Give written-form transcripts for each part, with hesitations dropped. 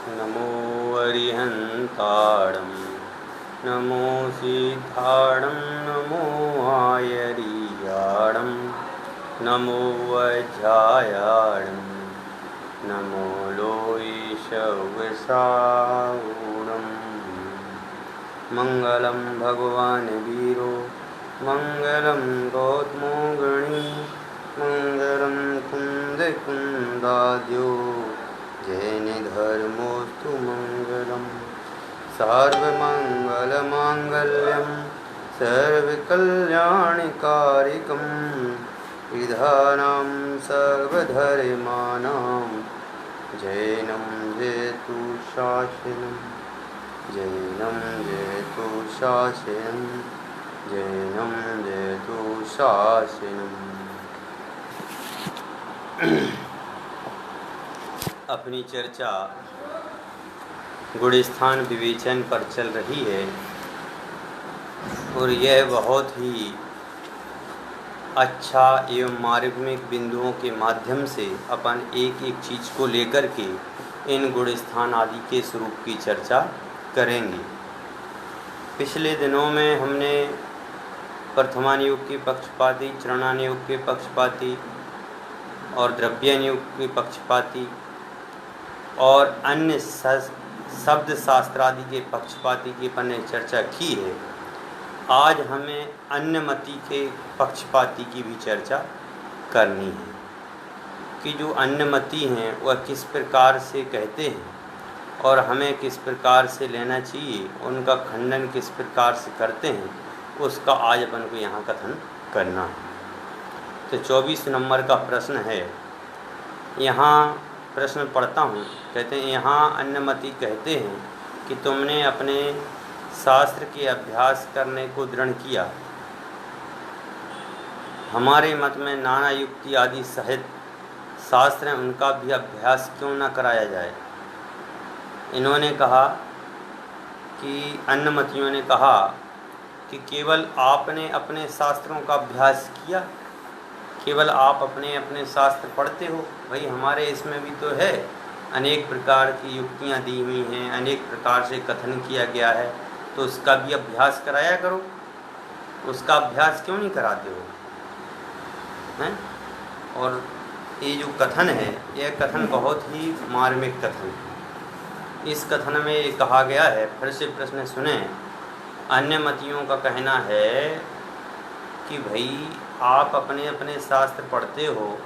नमो अरिहन्ताणं नमो सिद्धाणं नमो आयर्याणं नमो वज्रायाणं नमो लोईशवसावुणं मङ्गलं भगवान् वीरो मङ्गलं गौतमो गणी मङ्गलं कुन्दकुन्दाद्यो जैनधर्मोऽस्तु मङ्गलम् सर्वमङ्गलमाङ्गल्यं सर्वकल्याणकारिकं विधानं सर्वधर्माणां जैनं जयतु शासनं जैनं जयतु शासनं जैनं जयतु शासनम्। अपनी चर्चा गुणस्थान विवेचन पर चल रही है और यह बहुत ही अच्छा एवं मार्मिक बिंदुओं के माध्यम से अपन एक एक चीज़ को लेकर के इन गुणस्थान आदि के स्वरूप की चर्चा करेंगे। पिछले दिनों में हमने प्रथमान योग के पक्षपाती, चरणान योग के पक्षपाती और द्रव्यान योग के पक्षपाती और अन्य शब्द शास्त्रादि के पक्षपाती की अपन ने चर्चा की है। आज हमें अन्यमति के पक्षपाती की भी चर्चा करनी है कि जो अन्यमति हैं वह किस प्रकार से कहते हैं और हमें किस प्रकार से लेना चाहिए, उनका खंडन किस प्रकार से करते हैं, उसका आज अपन को यहाँ कथन करना है। तो 24 नंबर का प्रश्न है, यहाँ प्रश्न पढ़ता हूँ। कहते हैं यहाँ अन्यमति कहते हैं कि तुमने अपने शास्त्र के अभ्यास करने को दृढ़ किया, हमारे मत में नाना युक्ति आदि सहित शास्त्र हैं, उनका भी अभ्यास क्यों न कराया जाए। इन्होंने कहा कि अन्यमतियों ने कहा कि केवल आपने अपने शास्त्रों का अभ्यास किया, केवल आप अपने अपने शास्त्र पढ़ते हो। भाई हमारे इसमें भी तो है, अनेक प्रकार की युक्तियाँ दी हुई हैं, अनेक प्रकार से कथन किया गया है, तो उसका भी अभ्यास कराया करो। उसका अभ्यास क्यों नहीं कराते हो हैं? और ये जो कथन है, यह कथन बहुत ही मार्मिक कथन है। इस कथन में ये कहा गया है, फिर से प्रश्न सुने। अन्यमतियों का कहना है कि भाई आप अपने अपने शास्त्र पढ़ते हो,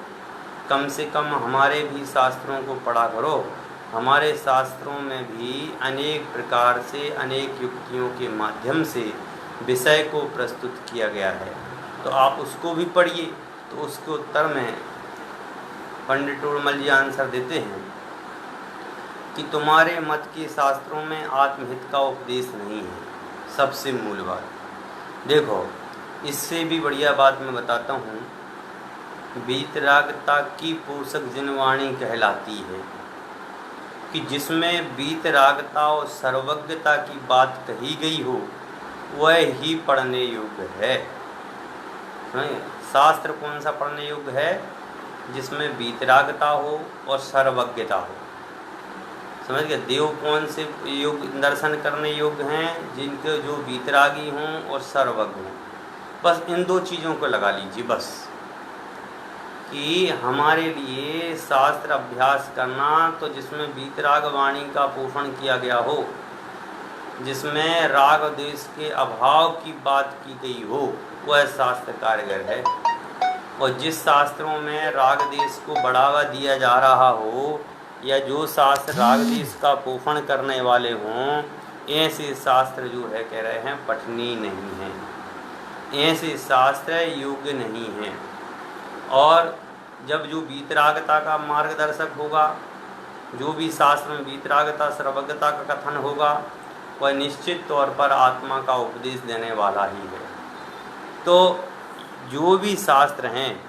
कम से कम हमारे भी शास्त्रों को पढ़ा करो। हमारे शास्त्रों में भी अनेक प्रकार से अनेक युक्तियों के माध्यम से विषय को प्रस्तुत किया गया है, तो आप उसको भी पढ़िए। तो उसके उत्तर में पंडित टोडरमल जी आंसर देते हैं कि तुम्हारे मत के शास्त्रों में आत्महित का उपदेश नहीं है। सबसे मूल बात देखो, इससे भी बढ़िया बात मैं बताता हूँ। वीतरागता की पोषक जिनवाणी कहलाती है कि जिसमें वीतरागता और सर्वज्ञता की बात कही गई हो, वह ही पढ़ने योग्य है। शास्त्र कौन सा पढ़ने योग्य है? जिसमें वीतरागता हो और सर्वज्ञता हो। समझ गए? देव कौन से योग दर्शन करने योग्य हैं? जिनके जो वीतरागी हों और सर्वज्ञ हों। बस इन दो चीज़ों को लगा लीजिए बस, कि हमारे लिए शास्त्र अभ्यास करना तो जिसमें वीतराग वाणी का पोषण किया गया हो, जिसमें राग द्वेष के अभाव की बात की गई हो, वह शास्त्र कारगर है। और जिस शास्त्रों में राग द्वेष को बढ़ावा दिया जा रहा हो, या जो शास्त्र राग द्वेष का पोषण करने वाले हों, ऐसे शास्त्र जो है कह रहे हैं पठनीय नहीं हैं, ऐसे शास्त्र योग्य नहीं हैं। और जब जो वीतरागता का मार्गदर्शक होगा, जो भी शास्त्र में वीतरागता सर्वज्ञता का कथन होगा, वह निश्चित तौर पर आत्मा का उपदेश देने वाला ही है। तो जो भी शास्त्र हैं,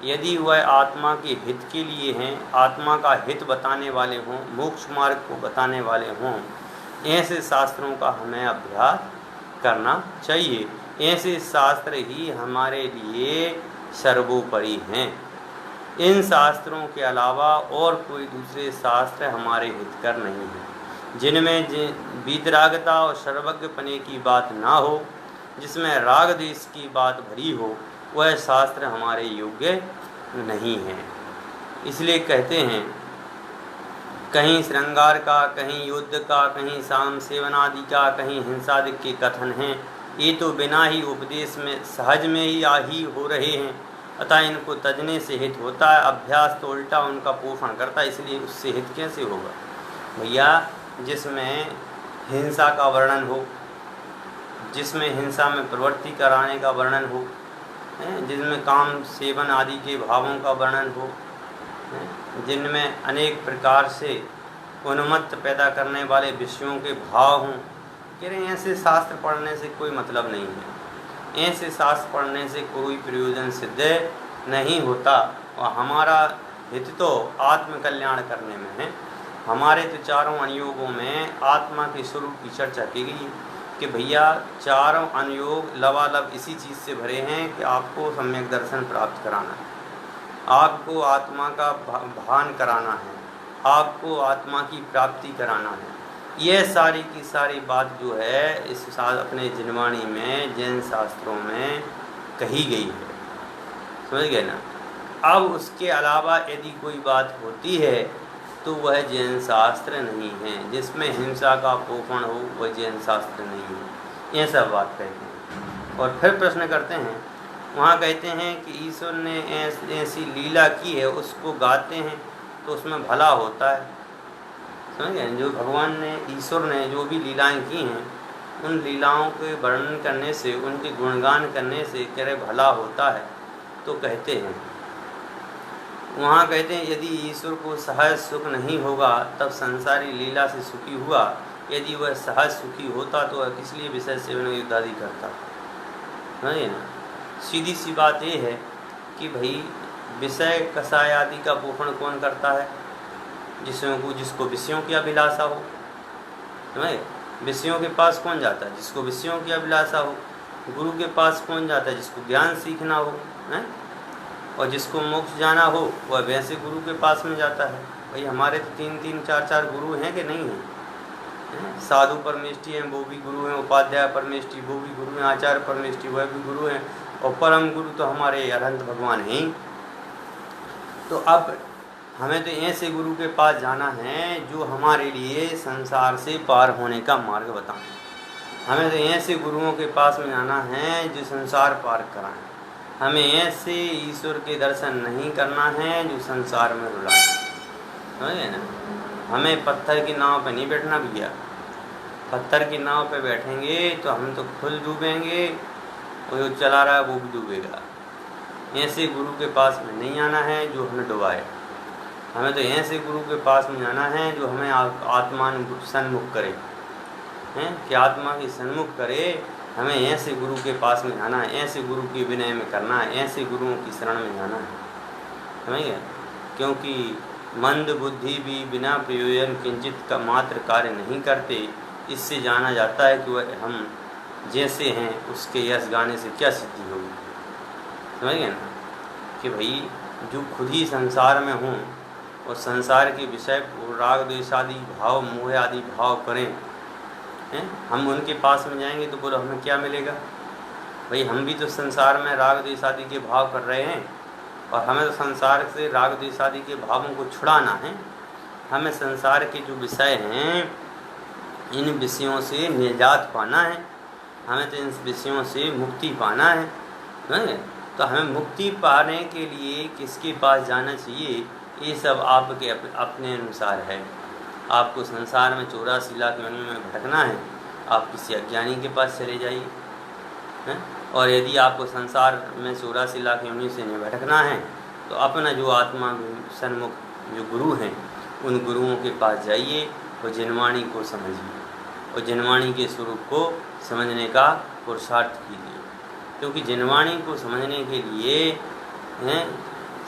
यदि वह आत्मा के हित के लिए हैं, आत्मा का हित बताने वाले हों, मोक्ष मार्ग को बताने वाले हों, ऐसे शास्त्रों का हमें अभ्यास करना चाहिए। ऐसे शास्त्र ही हमारे लिए सर्वोपरि हैं। इन शास्त्रों के अलावा और कोई दूसरे शास्त्र हमारे हितकर नहीं हैं। जिनमें वीतरागता और सर्वज्ञपने की बात ना हो, जिसमें राग द्वेष की बात भरी हो, वह शास्त्र हमारे योग्य नहीं है। इसलिए कहते हैं कहीं श्रृंगार का, कहीं युद्ध का, कहीं साम सेवन आदि का, कहीं हिंसादि के कथन हैं। ये तो बिना ही उपदेश में सहज में ही हो रहे हैं, अतः इनको तजने से हित होता है। अभ्यास तो उल्टा उनका पोषण करता है, इसलिए उससे हित कैसे होगा भैया? जिसमें हिंसा का वर्णन हो, जिसमें हिंसा में प्रवृत्ति कराने का वर्णन हो, जिनमें काम सेवन आदि के भावों का वर्णन हो, जिनमें अनेक प्रकार से उन्मत्त पैदा करने वाले विषयों के भाव हों, कह रहे हैं ऐसे शास्त्र पढ़ने से कोई मतलब नहीं है। ऐसे शास्त्र पढ़ने से कोई प्रयोजन सिद्ध नहीं होता, और हमारा हित तो आत्मकल्याण करने में है। हमारे तो चारों अनुयोगों में आत्मा के स्वरूप की चर्चा की गई कि भैया चारों अनुयोग लबालब इसी चीज़ से भरे हैं कि आपको सम्यक दर्शन प्राप्त कराना है, आपको आत्मा का भान कराना है, आपको आत्मा की प्राप्ति कराना है। यह सारी की सारी बात जो है इस अपने जिनवाणी में जैन शास्त्रों में कही गई है, समझ गए ना। अब उसके अलावा यदि कोई बात होती है तो वह जैन शास्त्र नहीं है। जिसमें हिंसा का पोषण हो वह जैन शास्त्र नहीं है, यह सब बात कहते हैं। और फिर प्रश्न करते हैं, वहाँ कहते हैं कि ईश्वर ने ऐसी लीला की है, उसको गाते हैं तो उसमें भला होता है, समझ गए। जो भगवान ने, ईश्वर ने जो भी लीलाएं की हैं, उन लीलाओं के वर्णन करने से, उनके गुणगान करने से कह रहे भला होता है। तो कहते हैं, वहाँ कहते हैं यदि ईश्वर को सहज सुख नहीं होगा तब संसारी लीला से सुखी हुआ। यदि वह सहज सुखी होता तो वह किस लिए विषय सेवन युद्ध आदि करता, समझिए ना। सीधी सी बात ये है कि भाई विषय कसाय आदि का पोषण कौन करता है? जिसको विषयों की अभिलाषा हो, समझे। विषयों के पास कौन जाता है? जिसको विषयों की अभिलाषा हो। गुरु के पास कौन जाता है? जिसको ज्ञान सीखना हो, हैं? और जिसको मोक्ष जाना हो वह वैसे गुरु के पास में जाता है। भाई हमारे तो 3-3, 4-4 गुरु हैं कि नहीं हैं? साधु परमेष्ठी हैं, वो भी गुरु हैं। उपाध्याय परमेष्ठी, वो भी गुरु हैं। आचार्य परमेष्ठी, वह भी गुरु हैं। और परम गुरु तो हमारे अनंत भगवान हैं। तो अब हमें तो ऐसे गुरु के पास जाना है जो हमारे लिए संसार से पार होने का मार्ग बताएं। हमें तो ऐसे गुरुओं के पास में जाना है जो संसार पार कराएं। हमें ऐसे ईश्वर के दर्शन नहीं करना है जो संसार में रुलाए, समझे ना। हमें पत्थर की नाव पे नहीं बैठना भैया। पत्थर की नाव पे बैठेंगे तो हम तो खुद डूबेंगे और जो चला रहा है वो भी डूबेगा। ऐसे गुरु के पास में नहीं आना है जो हमें डुबाए। हमें तो ऐसे गुरु के पास में जाना है जो हमें आत्मा सन्मुख करे, हैं कि आत्मा की सन्मुख करे। हमें ऐसे गुरु के पास में जाना है, ऐसे गुरु के विनय में करना है, ऐसे गुरुओं की शरण में जाना है, समझिए। क्योंकि मंद बुद्धि भी बिना प्रयोजन किंचित का मात्र कार्य नहीं करते। इससे जाना जाता है कि वह हम जैसे हैं उसके यश गाने से क्या सिद्धि होगी, समझिए ना। कि भाई जो खुद ही संसार में हों और संसार के विषय राग द्वेष आदि भाव, मोह आदि भाव करें, हैं, हम उनके पास में जाएंगे तो बोलो हमें क्या मिलेगा? भाई हम भी तो संसार में राग द्वेष आदि के भाव कर रहे हैं और हमें तो संसार से राग द्वेष आदि के भावों को छुड़ाना है। हमें संसार के जो विषय हैं इन विषयों से निजात पाना है। हमें तो इन विषयों से मुक्ति पाना है, नहीं? तो हमें मुक्ति पाने के लिए किसके पास जाना चाहिए? ये सब आपके अपने अनुसार है। आपको संसार में 84 लाख योनियों में भटकना है, आप किसी अज्ञानी के पास चले जाइए, हैं? और यदि आपको संसार में 84 लाख योनियों से नहीं भटकना है तो अपना जो आत्मा सन्मुख जो गुरु हैं उन गुरुओं के पास जाइए और जिनवाणी को समझिए और जिनवाणी के स्वरूप को समझने का पुरुषार्थ कीजिए। क्योंकि जिनवाणी को समझने के लिए हैं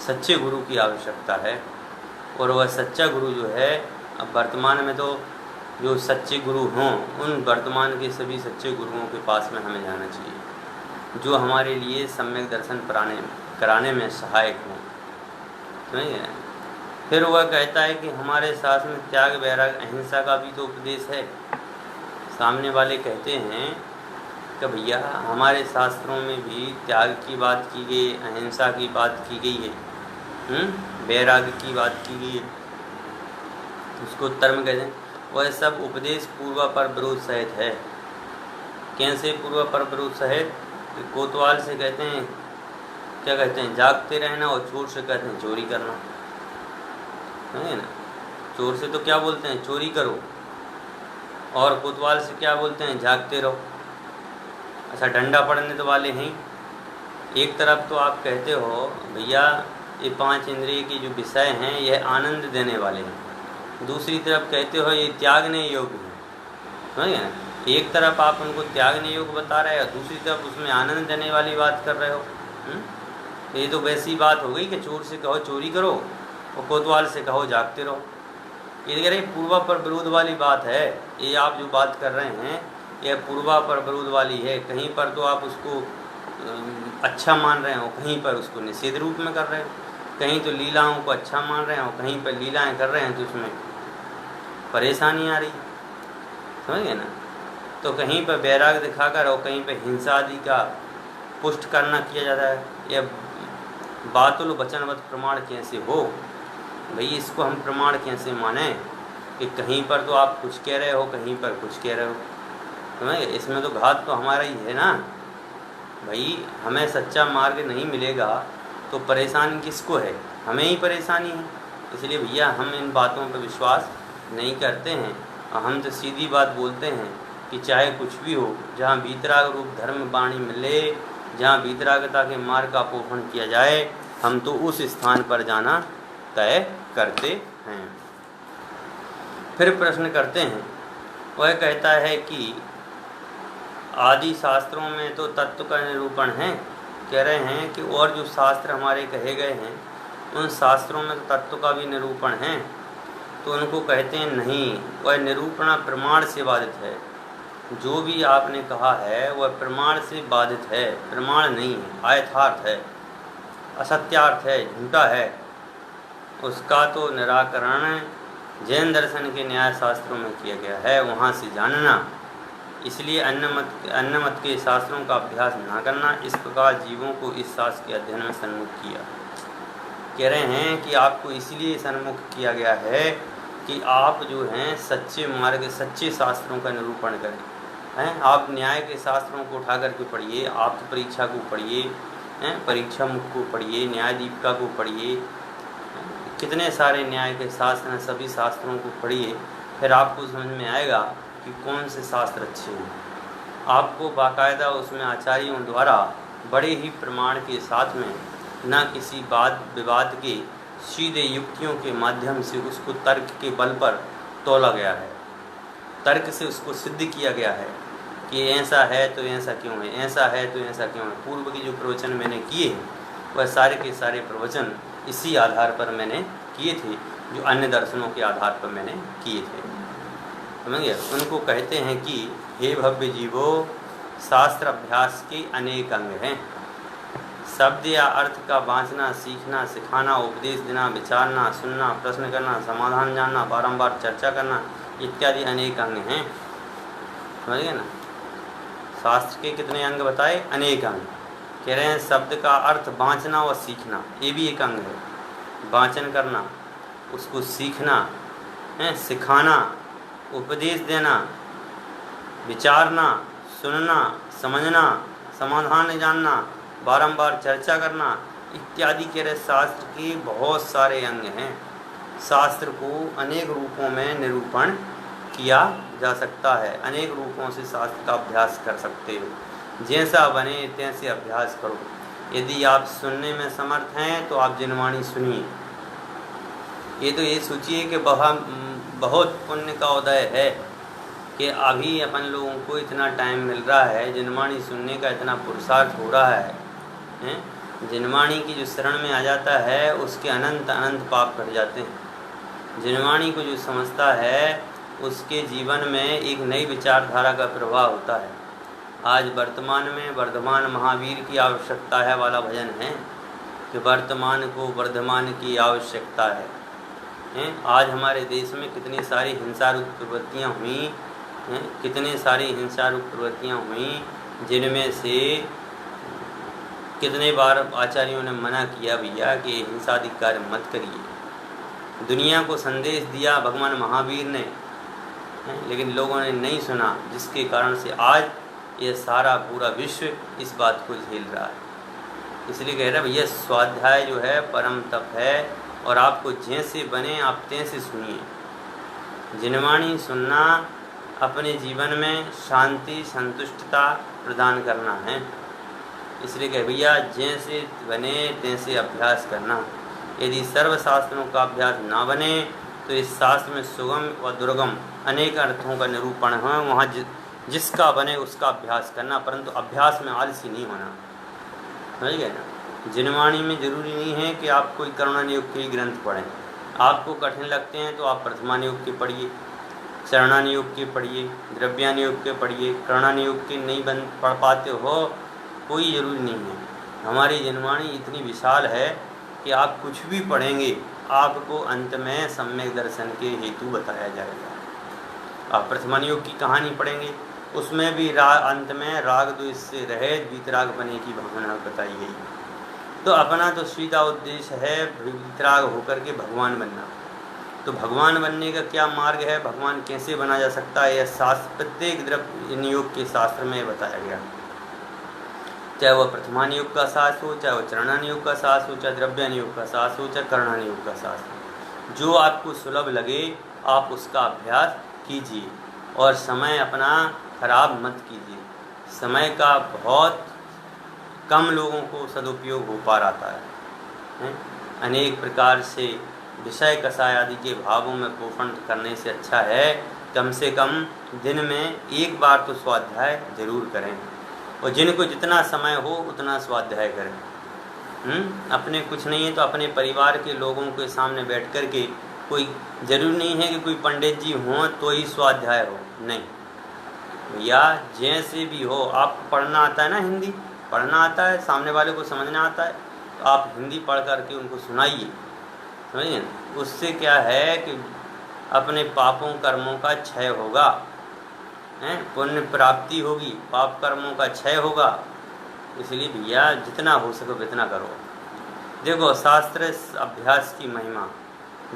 सच्चे गुरु की आवश्यकता है। और वह सच्चा गुरु जो है, अब वर्तमान में तो जो सच्चे गुरु हों उन वर्तमान के सभी सच्चे गुरुओं के पास में हमें जाना चाहिए जो हमारे लिए सम्यक दर्शन कराने में सहायक हों, समझिए। फिर वह कहता है कि हमारे शास्त्र में त्याग वैराग अहिंसा का भी तो उपदेश है। सामने वाले कहते हैं कि भैया हमारे शास्त्रों में भी त्याग की बात की गई, अहिंसा की बात की गई है, वैराग की बात की गई है। उसको उत्तर में कहते हैं वह सब उपदेश पूर्वापर विरोध सहित है। कैसे पूर्वापर विरोध सहित? कोतवाल से कहते हैं क्या कहते हैं, जागते रहना, और चोर से कहते हैं चोरी करना, है ना। चोर से तो क्या बोलते हैं, चोरी करो, और कोतवाल से क्या बोलते हैं, जागते रहो। अच्छा, डंडा पड़ने तो वाले हैं। एक तरफ तो आप कहते हो भैया ये 5 इंद्रिय की जो विषय हैं यह आनंद देने वाले हैं, दूसरी तरफ कहते हो ये त्यागने योग्य है ना। एक तरफ आप उनको त्यागने योग्य बता रहे हो, दूसरी तरफ उसमें आनंद देने वाली बात कर रहे हो। ये तो वैसी बात हो गई कि चोर से कहो चोरी करो और कोतवाल से कहो जागते रहो। ये कह रहे पूर्वापर विरोध वाली बात है। ये आप जो बात कर रहे हैं यह पूर्वापर विरोध वाली है। कहीं पर तो आप उसको अच्छा मान रहे हो, कहीं पर उसको निषेध रूप में कर रहे हो। कहीं तो लीलाओं को अच्छा मान रहे हो, कहीं पर लीलाएं कर रहे हैं तो उसमें परेशानी आ रही, समझिए ना। तो कहीं पर वैराग दिखाकर और कहीं पर हिंसा आदि का पुष्ट करना किया जाता है। यह बातुल वचनवत प्रमाण कैसे हो भाई, इसको हम प्रमाण कैसे माने कि कहीं पर तो आप कुछ कह रहे हो, कहीं पर कुछ कह रहे हो, समझे। इसमें तो घात तो हमारा ही है ना भाई। हमें सच्चा मार्ग नहीं मिलेगा तो परेशानी किसको है, हमें ही परेशानी है। इसलिए भैया हम इन बातों पर विश्वास नहीं करते हैं। हम तो सीधी बात बोलते हैं कि चाहे कुछ भी हो, जहाँ वीतराग रूप धर्म वाणी मिले, जहाँ वीतरागता के मार्ग का पोषण किया जाए, हम तो उस स्थान पर जाना तय करते हैं। फिर प्रश्न करते हैं, वह कहता है कि आदि शास्त्रों में तो तत्व का निरूपण है। कह रहे हैं कि और जो शास्त्र हमारे कहे गए हैं उन शास्त्रों में तो तत्व का भी निरूपण है। तो उनको कहते हैं नहीं, वह निरूपण प्रमाण से बाधित है। जो भी आपने कहा है वह प्रमाण से बाधित है, प्रमाण नहीं है, अयथार्थ है, असत्यार्थ है, झूठा है। उसका तो निराकरण जैन दर्शन के न्याय शास्त्रों में किया गया है, वहाँ से जानना। इसलिए अन्य मत के शास्त्रों का अभ्यास ना करना। इस प्रकार जीवों को इस शास्त्र के अध्ययन में सन्मुख किया। कह रहे हैं कि आपको इसलिए सन्मुख किया गया है कि आप जो हैं सच्चे मार्ग, सच्चे शास्त्रों का निरूपण करें हैं। आप न्याय के शास्त्रों को उठा करके पढ़िए, आप परीक्षा को पढ़िए, परीक्षा मुख को पढ़िए, न्याय दीपिका को पढ़िए, कितने सारे न्याय के शास्त्र हैं, सभी शास्त्रों को पढ़िए। फिर आपको समझ में आएगा कि कौन से शास्त्र अच्छे हैं। आपको बाकायदा उसमें आचार्यों द्वारा बड़े ही प्रमाण के साथ में, न किसी वाद विवाद के, सीधे युक्तियों के माध्यम से उसको तर्क के बल पर तोला गया है। तर्क से उसको सिद्ध किया गया है कि ऐसा है तो ऐसा क्यों है, ऐसा है तो ऐसा क्यों है। पूर्व के जो प्रवचन मैंने किए हैं वह सारे के सारे प्रवचन इसी आधार पर मैंने किए थे, जो अन्य दर्शनों के आधार पर मैंने किए थे, समझिए। उनको कहते हैं कि हे भव्य जीवो, शास्त्र अभ्यास के अनेक अंग हैं। शब्द या अर्थ का वांचना, सीखना, सिखाना, उपदेश देना, विचारना, सुनना, प्रश्न करना, समाधान जानना, बारंबार चर्चा करना इत्यादि अनेक अंग हैं, समझिए ना। शास्त्र के कितने अंग बताए, अनेक अंग। कह रहे हैं शब्द का अर्थ वांचना और सीखना, ये भी एक अंग है। वांचन करना, उसको सीखना है, सिखाना, उपदेश देना, विचारना, सुनना, समझना, समाधान जानना, बारंबार चर्चा करना इत्यादि के रहे शास्त्र के बहुत सारे अंग हैं। शास्त्र को अनेक रूपों में निरूपण किया जा सकता है, अनेक रूपों से शास्त्र का अभ्यास कर सकते हो। जैसा बने तैसे अभ्यास करो। यदि आप सुनने में समर्थ हैं तो आप जिनवाणी सुनिए। ये तो ये सोचिए कि बहुत पुण्य का उदय है कि अभी अपन लोगों को इतना टाइम मिल रहा है, जिनवाणी सुनने का इतना पुरुषार्थ हो रहा है। जिनवाणी की जो शरण में आ जाता है उसके अनंत अनंत पाप कट जाते हैं। जिनवाणी को जो समझता है उसके जीवन में एक नई विचारधारा का प्रवाह होता है। आज वर्तमान में वर्धमान महावीर की आवश्यकता है वाला भजन है कि वर्तमान को वर्धमान की आवश्यकता है। हैं। आज हमारे देश में कितनी सारी हिंसारूप प्रवृत्तियाँ हुई हैं, कितनी सारी हिंसारूप प्रवृत्तियाँ हुई, जिनमें से कितने बार आचार्यों ने मना किया भैया कि हिंसादि कार्य मत करिए। दुनिया को संदेश दिया भगवान महावीर ने, लेकिन लोगों ने नहीं सुना, जिसके कारण से आज ये सारा पूरा विश्व इस बात को झेल रहा है। इसलिए कह रहा है भैया स्वाध्याय जो है परम तप है, और आपको जैसे बने आप तैसे सुनिए। जिनवाणी सुनना अपने जीवन में शांति संतुष्टता प्रदान करना है। इसलिए कह भैया जैसे बने तैसे अभ्यास करना। यदि सर्वशास्त्रों का अभ्यास ना बने तो इस शास्त्र में सुगम व दुर्गम अनेक अर्थों का निरूपण है। वहाँ जिसका बने उसका अभ्यास करना, परंतु अभ्यास में आलसी नहीं होना। समझ गए ना। जिनवाणी में जरूरी नहीं है कि आप कोई करुणानियोग के ग्रंथ पढ़ें। आपको कठिन लगते हैं तो आप प्रथमानियोग के पढ़िए, चरणानियोग के पढ़िए, द्रव्यानियोग के पढ़िए। करुणानियोग के नहीं पढ़ पाते हो, कोई ज़रूरी नहीं है। हमारी जिनवाणी इतनी विशाल है कि आप कुछ भी पढ़ेंगे आपको अंत में सम्यक दर्शन के हेतु बताया जाएगा। आप प्रथमानियोग की कहानी पढ़ेंगे, उसमें भी अंत में राग द्वेष से रहित वीतराग बने की भावना बताई गई। तो अपना तो सीधा उद्देश्य है वीतराग होकर के भगवान बनना। तो भगवान बनने का क्या मार्ग है, भगवान कैसे बना जा सकता है, यह शास्त्र प्रत्येक द्रव्य नियोग के शास्त्र में बताया गया। चाहे वह प्रथमानियोग का शास्त्र हो, चाहे वह चरणानियोग का शास्त्र हो, चाहे द्रव्यानियोग का शास्त्र हो, चाहे कर्णानियोग का शास्त्र हो। जो आपको सुलभ लगे आप उसका अभ्यास कीजिए, और समय अपना खराब मत कीजिए। समय का बहुत कम लोगों को सदुपयोग हो पा रहा है। अनेक प्रकार से विषय कषाय आदि के भावों में पोषण करने से अच्छा है कम से कम दिन में एक बार तो स्वाध्याय जरूर करें, और जिनको जितना समय हो उतना स्वाध्याय करें। अपने कुछ नहीं है तो अपने परिवार के लोगों के सामने बैठ कर के, कोई जरूरी नहीं है कि कोई पंडित जी हों तो ही स्वाध्याय हो, नहीं। या जैसे भी हो, आपको पढ़ना आता है ना, हिंदी पढ़ना आता है, सामने वाले को समझना आता है, तो आप हिंदी पढ़ करके उनको सुनाइए। समझिए ना। उससे क्या है कि अपने पापों कर्मों का क्षय होगा, पुण्य प्राप्ति होगी, पाप कर्मों का क्षय होगा। इसलिए भैया जितना हो सके उतना करो। देखो शास्त्र अभ्यास की महिमा,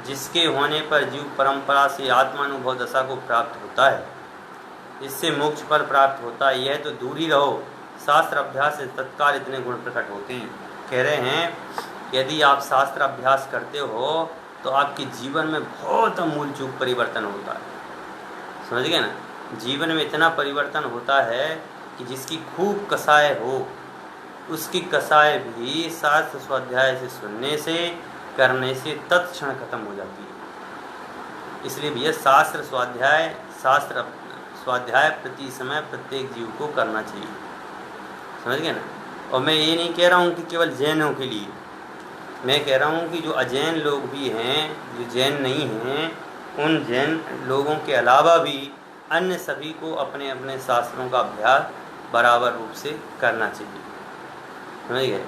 जिसके होने पर जीव परंपरा से आत्मानुभव दशा को प्राप्त होता है, इससे मोक्ष पर प्राप्त होता है। यह तो दूर ही रहो, शास्त्र अभ्यास से तत्काल इतने गुण प्रकट होते हैं। कह रहे हैं यदि आप शास्त्र अभ्यास करते हो तो आपके जीवन में बहुत अमूल चूक परिवर्तन होता है। समझ गए ना। जीवन में इतना परिवर्तन होता है कि जिसकी खूब कसाय हो उसकी कसाय भी शास्त्र स्वाध्याय से सुनने से करने से तत्क्षण खत्म हो जाती है। इसलिए भैया शास्त्र स्वाध्याय प्रति समय प्रत्येक जीव को करना चाहिए। समझ गए ना। और मैं ये नहीं कह रहा हूँ कि केवल जैनों के लिए, मैं कह रहा हूँ कि जो अजैन लोग भी हैं, जो जैन नहीं हैं, उन जैन लोगों के अलावा भी अन्य सभी को अपने अपने शास्त्रों का अभ्यास बराबर रूप से करना चाहिए। समझ गए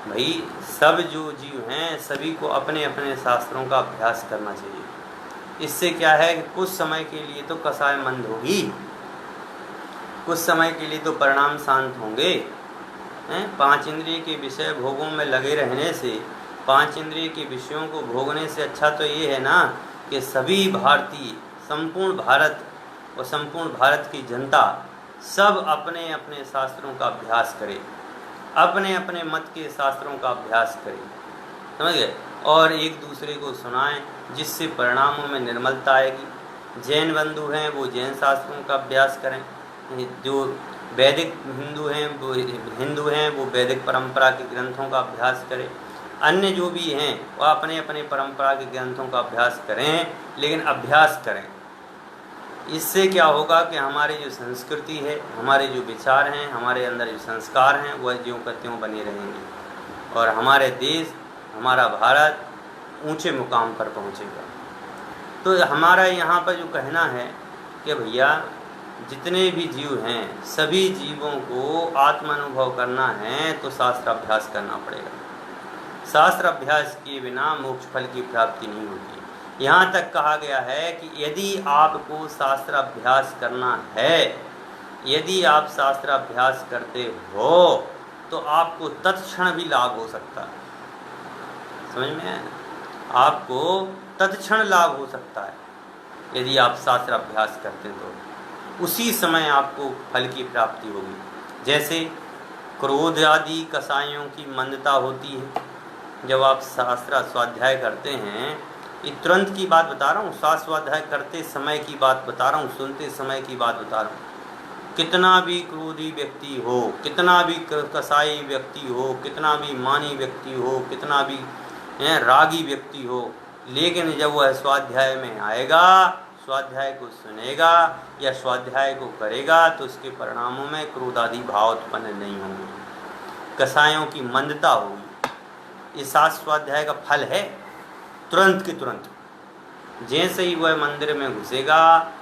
भाई। सब जो जीव हैं सभी को अपने अपने शास्त्रों का अभ्यास करना चाहिए। इससे क्या है कि कुछ समय के लिए तो कसाय मंद होगी, कुछ समय के लिए तो परिणाम शांत होंगे। पांच इंद्रिय के विषय भोगों में लगे रहने से, पांच इंद्रिय के विषयों को भोगने से अच्छा तो ये है ना कि सभी भारतीय, संपूर्ण भारत और संपूर्ण भारत की जनता सब अपने अपने शास्त्रों का अभ्यास करे, अपने अपने मत के शास्त्रों का अभ्यास करें। समझ गए। और एक दूसरे को सुनाएं, जिससे परिणामों में निर्मलता आएगी। जैन बंधु हैं वो जैन शास्त्रों का अभ्यास करें, जो वैदिक हिंदू हैं वो वैदिक परंपरा के ग्रंथों का अभ्यास करें। अन्य जो भी हैं वो अपने अपने परंपरा के ग्रंथों का अभ्यास करें, लेकिन अभ्यास करें। इससे क्या होगा कि हमारी जो संस्कृति है, हमारे जो विचार हैं, हमारे अंदर जो संस्कार हैं वह ज्यों का त्यों बने रहेंगे, और हमारे देश, हमारा भारत ऊंचे मुकाम पर पहुंचेगा। तो हमारा यहाँ पर जो कहना है कि भैया जितने भी जीव हैं सभी जीवों को आत्मानुभव करना है तो शास्त्र अभ्यास करना पड़ेगा। शास्त्र अभ्यास किए बिना मोक्ष फल की प्राप्ति नहीं होती। यहाँ तक कहा गया है कि यदि आपको शास्त्राभ्यास करना है, यदि आप शास्त्राभ्यास करते हो तो आपको तत्क्षण भी लाभ हो सकता है। समझ में आया? आपको तत्क्षण लाभ हो सकता है यदि आप शास्त्राभ्यास करते तो, उसी समय आपको फल की प्राप्ति होगी। जैसे क्रोध आदि कसायों की मंदता होती है, जब आप शास्त्र स्वाध्याय करते हैं, ये तुरंत की बात बता रहा हूँ, शास्त्र स्वाध्याय करते समय की बात बता रहा हूँ, सुनते समय की बात बता रहा हूँ। कितना भी क्रोधी व्यक्ति हो, कितना भी कसाई व्यक्ति हो, कितना भी मानी व्यक्ति हो, कितना भी रागी व्यक्ति हो, लेकिन जब वह स्वाध्याय में आएगा, स्वाध्याय को सुनेगा या स्वाध्याय को करेगा तो उसके परिणामों में क्रोध आदि भाव उत्पन्न नहीं होंगे, कसायों की मंदता होगी। ये शास्त्र स्वाध्याय का फल है, तुरंत के तुरंत। जैसे ही वह मंदिर में घुसेगा,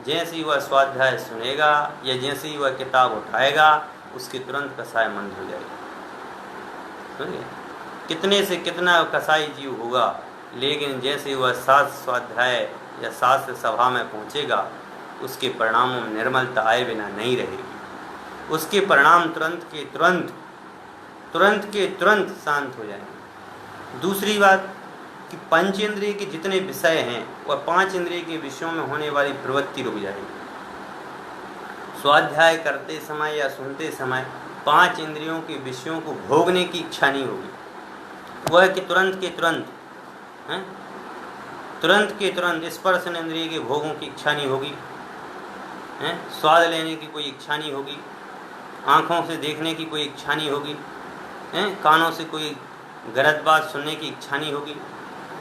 जैसे ही वह स्वाध्याय सुनेगा या जैसे ही वह किताब उठाएगा, उसके तुरंत कसाय मंद हो जाएगा। समझिए? कितने से कितना कसाई जीव होगा, लेकिन जैसे ही वह शास्त्र स्वाध्याय या शास्त्र सभा में पहुंचेगा, उसके परिणामों में निर्मलता आए बिना नहीं रहेगी। उसके परिणाम तुरंत के तुरंत शांत हो जाएंगे। दूसरी बात कि पंचेंद्रिय के जितने विषय हैं वह पांच इंद्रिय के विषयों में होने वाली प्रवृत्ति रुक जाएगी। स्वाध्याय करते समय या सुनते समय पांच इंद्रियों के विषयों को भोगने की इच्छा नहीं होगी। वह कि तुरंत के तुरंत स्पर्शन इंद्रिय के भोगों की इच्छा नहीं होगी, स्वाद लेने की कोई इच्छा नहीं होगी, आँखों से देखने की कोई इच्छा नहीं होगी, कानों से कोई गलत बात सुनने की इच्छा नहीं होगी।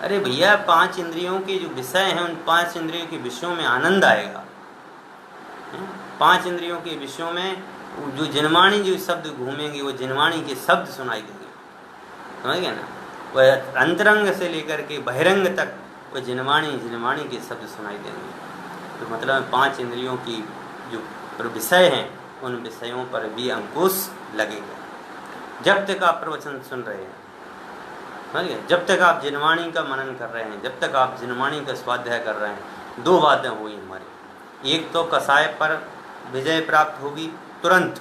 अरे भैया, पांच इंद्रियों के जो विषय हैं, उन पांच इंद्रियों के विषयों में आनंद आएगा। पांच इंद्रियों के विषयों में जो जिनवाणी जो शब्द घूमेंगे, वो जिनवाणी के शब्द सुनाई देंगे। समझ गए ना? वह अंतरंग से लेकर के बहिरंग तक वह जिनवाणी के शब्द सुनाई देंगे। तो मतलब पांच इंद्रियों की जो विषय हैं, उन विषयों पर भी अंकुश लगेगा जब तक आप प्रवचन सुन रहे हैं। समझिए? जब तक आप जिनवाणी का मनन कर रहे हैं, जब तक आप जिनवाणी का स्वाध्याय कर रहे हैं, दो बातें हुई हमारी। एक तो कसाय पर विजय प्राप्त होगी तुरंत।